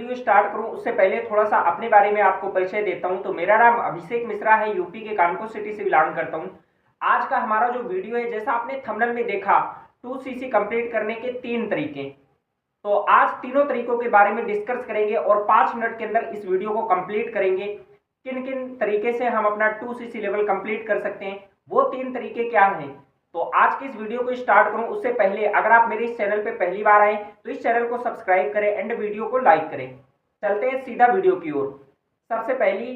Video start करूं उससे पहले थोड़ा सा अपने बारे में आपको परिचय देता हूं। तो मेरा नाम अभिषेक मिश्रा है, यूपी के कानपुर सिटी से बिलोंग करता हूं। आज का हमारा जो वीडियो है, जैसा आपने थंबनेल में देखा, 2cc कंप्लीट करने के 3 तरीके। तो आज तीनों तरीकों के बारे में डिस्कस करेंगे और 5 मिनट के अंदर इस वीडियो को कंप्लीट करेंगे। किन किन तरीके से हम अपना 2cc लेवल कंप्लीट कर सकते हैं, वो 3 तरीके क्या हैं। तो आज की इस वीडियो को स्टार्ट करूं उससे पहले अगर आप मेरे इस चैनल पे पहली बार आए तो इस चैनल को सब्सक्राइब करें एंड वीडियो को लाइक करें। चलते हैं सीधा वीडियो की ओर। सबसे पहली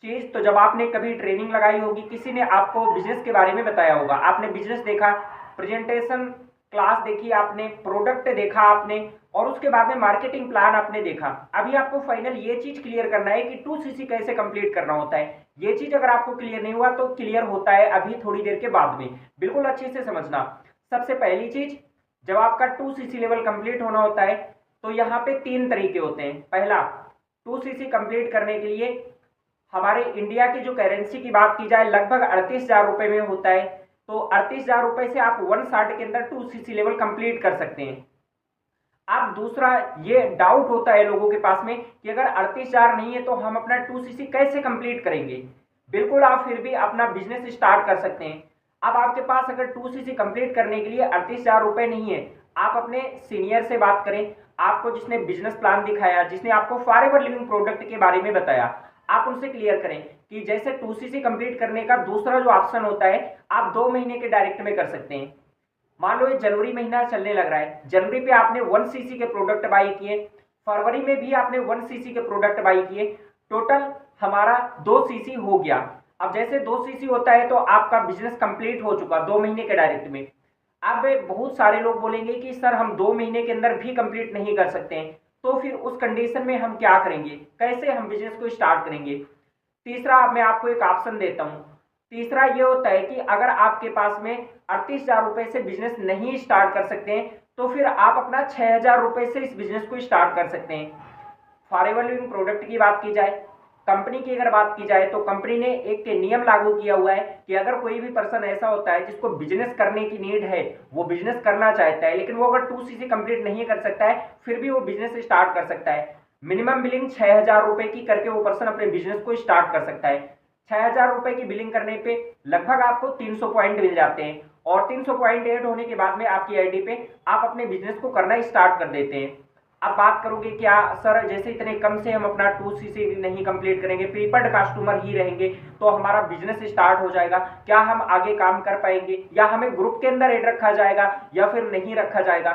चीज, तो जब आपने कभी ट्रेनिंग लगाई होगी, किसी ने आपको बिजनेस के बारे में बताया होगा, आपने बिजनेस देखा, प्रेजेंटेशन क्लास देखी आपने, प्रोडक्ट देखा आपने, और उसके बाद में मार्केटिंग प्लान आपने देखा। अभी आपको फाइनल ये चीज क्लियर करना है कि 2cc कैसे कंप्लीट करना होता है। ये चीज अगर आपको क्लियर नहीं हुआ तो क्लियर होता है अभी थोड़ी देर के बाद में, बिल्कुल अच्छे से समझना। सबसे पहली चीज, जब आपका 2cc लेवल कंप्लीट होना होता है तो यहाँ पे 3 तरीके होते हैं। पहला, 2cc कंप्लीट करने के लिए हमारे इंडिया की जो करेंसी की बात की जाए लगभग 38,000 रुपए में होता है। तो 38,000 रुपए से आप 1 शॉट के अंदर 2cc लेवल कंप्लीट कर सकते हैं। अब दूसरा, ये डाउट होता है लोगों के पास में कि अगर 38,000 नहीं है तो हम अपना 2cc कैसे कंप्लीट करेंगे। बिल्कुल, आप फिर भी अपना बिजनेस स्टार्ट कर सकते हैं। अब आपके पास अगर 2cc कंप्लीट करने के लिए 38,000 रुपए नहीं है, आप अपने सीनियर से बात करें, आपको जिसने बिजनेस प्लान दिखाया, जिसने आपको फॉरएवर लिविंग प्रोडक्ट के बारे में बताया, आप उनसे क्लियर करें कि जैसे 2cc कंप्लीट करने का दूसरा जो ऑप्शन होता है, आप 2 महीने के डायरेक्ट में कर सकते हैं। मान लो ये जनवरी महीना चलने लग रहा है, जनवरी पे आपने 1cc के प्रोडक्ट बाई किए, फरवरी में भी आपने 1cc के प्रोडक्ट बाई किए, टोटल हमारा 2cc हो गया। अब जैसे 2cc होता है तो आपका बिजनेस कंप्लीट हो चुका 2 महीने के डायरेक्ट में। अब बहुत सारे लोग बोलेंगे कि सर हम 2 महीने के अंदर भी कंप्लीट नहीं कर सकते हैं, तो फिर उस कंडीशन में हम क्या करेंगे, कैसे हम बिजनेस को स्टार्ट करेंगे। तीसरा, मैं आपको एक ऑप्शन देता हूं। तीसरा ये होता है कि अगर आपके पास में 38,000 रुपए से बिजनेस नहीं स्टार्ट कर सकते हैं तो फिर आप अपना 6,000 रुपए से इस बिजनेस को स्टार्ट कर सकते हैं। फॉरएवर लिविंग प्रोडक्ट की बात की जाए, कंपनी की अगर बात की जाए तो कंपनी ने एक नियम लागू किया हुआ है कि अगर कोई भी पर्सन ऐसा होता है जिसको बिजनेस करने की नीड है, वो बिजनेस करना चाहता है, लेकिन वो अगर 2cc कंप्लीट नहीं कर सकता है, फिर भी वो बिजनेस स्टार्ट कर सकता है। मिनिमम बिलिंग 6,000 रुपए की करके वो पर्सन अपने बिजनेस को स्टार्ट कर सकता है। 6,000 रुपए की बिलिंग करने पे लगभग आपको 300 पॉइंट मिल जाते हैं, और 300 पॉइंट ऐड होने के बाद में आपकी आईडी पे आप अपने बिजनेस को करना स्टार्ट कर देते हैं। अब बात करोगे क्या सर, जैसे इतने कम से हम अपना 2cc नहीं कंप्लीट करेंगे, प्रीपेड कस्टमर ही रहेंगे तो हमारा बिजनेस स्टार्ट हो जाएगा, क्या हम आगे काम कर पाएंगे, या हमें ग्रुप के अंदर ऐड रखा जाएगा या फिर नहीं रखा जाएगा।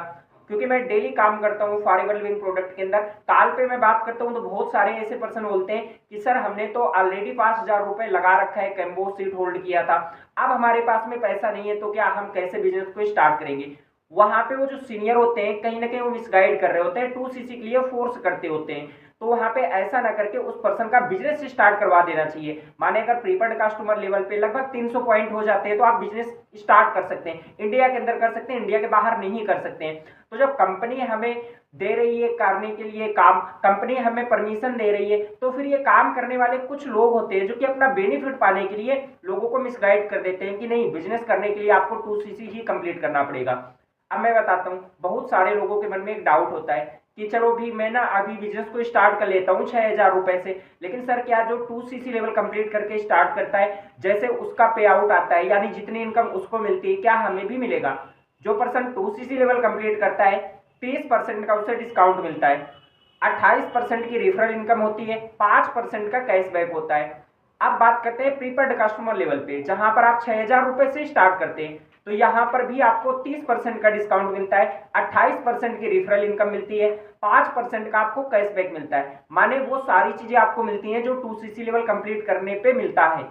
क्योंकि मैं डेली काम करता हूँ फॉरएवर लिविंग प्रोडक्ट के अंदर, काल पे मैं बात करता हूँ तो बहुत सारे ऐसे पर्सन बोलते हैं कि सर हमने तो ऑलरेडी 5,000 रुपए लगा रखा है, कैम्बो सीट होल्ड किया था, अब हमारे पास में पैसा नहीं है, तो क्या हम कैसे बिजनेस को स्टार्ट करेंगे। वहां पे वो जो सीनियर होते हैं कहीं ना कहीं वो मिसगाइड कर रहे होते हैं, 2cc के लिए फोर्स करते होते हैं। तो वहां पे ऐसा ना करके उस पर्सन का बिजनेस स्टार्ट करवा देना चाहिए। माने अगर प्रीपेड कस्टमर लेवल पे लगभग 300 पॉइंट हो जाते हैं तो आप बिजनेस स्टार्ट कर सकते हैं, इंडिया के अंदर कर सकते हैं, इंडिया के बाहर नहीं कर सकते हैं। तो जब कंपनी हमें दे रही है करने के लिए काम, कंपनी हमें परमिशन दे रही है, तो फिर ये काम करने वाले कुछ लोग होते हैं जो कि अपना बेनिफिट पाने के लिए लोगों को मिसगाइड कर देते हैं कि नहीं, बिजनेस करने के लिए आपको 2cc ही कंप्लीट करना पड़ेगा। अब मैं बताता हूँ, बहुत सारे लोगों के मन में एक डाउट होता है कि चलो भी मैं ना अभी बिजनेस को स्टार्ट कर लेता हूँ 6,000 रुपए से, लेकिन सर क्या जो 2cc लेवल कंप्लीट करके स्टार्ट करता है, जैसे उसका पे आउट आता है, यानी जितनी इनकम उसको मिलती है, क्या हमें भी मिलेगा। जो पर्सन 2cc लेवल कंप्लीट करता है 30% का उसे डिस्काउंट मिलता है, 28% की रेफरल इनकम होती है, 5% का कैशबैक होता है। अब बात करते हैं प्रीपेड कस्टमर लेवल पे, जहां पर आप 6,000 रुपए से स्टार्ट करते हैं, तो यहां पर भी आपको 30% का डिस्काउंट मिलता है, 28% की रेफरल इनकम मिलती है, 5% का आपको कैशबैक मिलता है। माने वो सारी चीजें आपको मिलती हैं जो 2cc लेवल कंप्लीट करने पे मिलता है।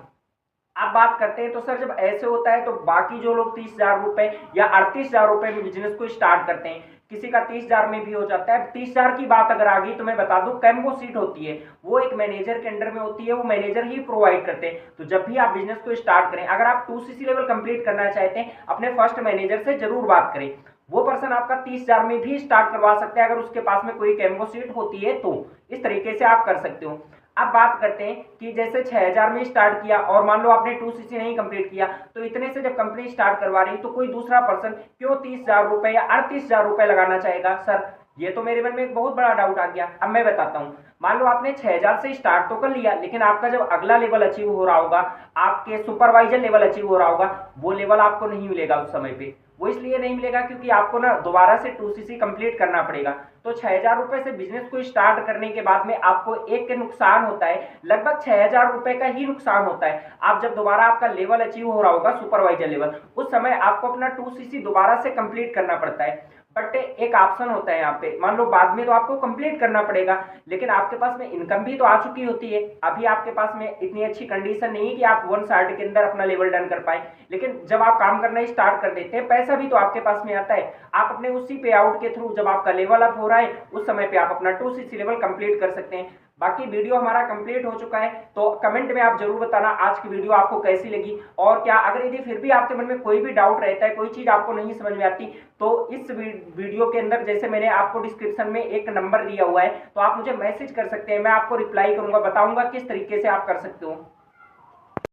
अब बात करते हैं, तो सर जब ऐसे होता है तो बाकी जो लोग 30,000 रुपए या 38,000 रुपए में बिजनेस को स्टार्ट करते हैं, किसी का 30,000 में भी हो जाता है। 30,000 की बात अगर आ गई तो मैं बता दूं, कैम्बो सीट होती है, वो एक मैनेजर के अंडर में होती है, वो मैनेजर ही प्रोवाइड करते हैं। तो जब भी आप बिजनेस को स्टार्ट करें, अगर आप 2cc लेवल कंप्लीट करना चाहते हैं, अपने फर्स्ट मैनेजर से जरूर बात करें, वो पर्सन आपका 30,000 में भी स्टार्ट करवा सकते हैं अगर उसके पास में कोई कैम्बो सीट होती है। तो इस तरीके से आप कर सकते हो। अब बात करते हैं कि जैसे 6,000 में स्टार्ट किया और मान लो आपने 2cc नहीं कंप्लीट किया, तो इतने से जब कंपनी स्टार्ट करवा रही तो कोई दूसरा पर्सन क्यों 30,000 रुपए या 38,000 रुपए लगाना चाहेगा। सर ये तो मेरे मन में एक बहुत बड़ा डाउट आ गया। अब मैं बताता हूँ, मान लो आपने 6000 से स्टार्ट तो कर लिया, लेकिन आपका जब अगला लेवल अचीव हो रहा होगा, आपके सुपरवाइजर लेवल अचीव हो रहा होगा, वो लेवल आपको नहीं मिलेगा उस समय पे। वो इसलिए नहीं मिलेगा क्योंकि आपको ना दोबारा से 2cc कंप्लीट करना पड़ेगा। तो 6000 रुपए से बिजनेस को स्टार्ट करने के बाद में आपको एक नुकसान होता है, लगभग 6000 रुपए का ही नुकसान होता है। आप जब दोबारा आपका लेवल अचीव हो रहा होगा सुपरवाइजर लेवल, उस समय आपको अपना 2cc दोबारा से कंप्लीट करना पड़ता है। बट एक ऑप्शन होता है यहाँ पे, मान लो बाद में तो आपको कंप्लीट करना पड़ेगा, लेकिन आपके पास में इनकम भी तो आ चुकी होती है। अभी आपके पास में इतनी अच्छी कंडीशन नहीं है कि आप 1 शॉट के अंदर अपना लेवल डन कर पाए, लेकिन जब आप काम करना स्टार्ट कर देते हैं, पैसा भी तो आपके पास में आता है। आप अपने उसी पे आउट के थ्रू जब आपका लेवल अप हो रहा है, उस समय पे आप अपना 2cc लेवल कंप्लीट कर सकते हैं। बाकी वीडियो हमारा कंप्लीट हो चुका है, तो कमेंट में आप जरूर बताना आज की वीडियो आपको कैसी लगी। और क्या अगर यदि फिर भी आपके मन में कोई भी डाउट रहता है, कोई चीज आपको नहीं समझ में आती, तो इस वीडियो के अंदर जैसे मैंने आपको डिस्क्रिप्शन में एक नंबर दिया हुआ है, तो आप मुझे मैसेज कर सकते हैं। मैं आपको रिप्लाई करूंगा, बताऊंगा किस तरीके से आप कर सकते हो।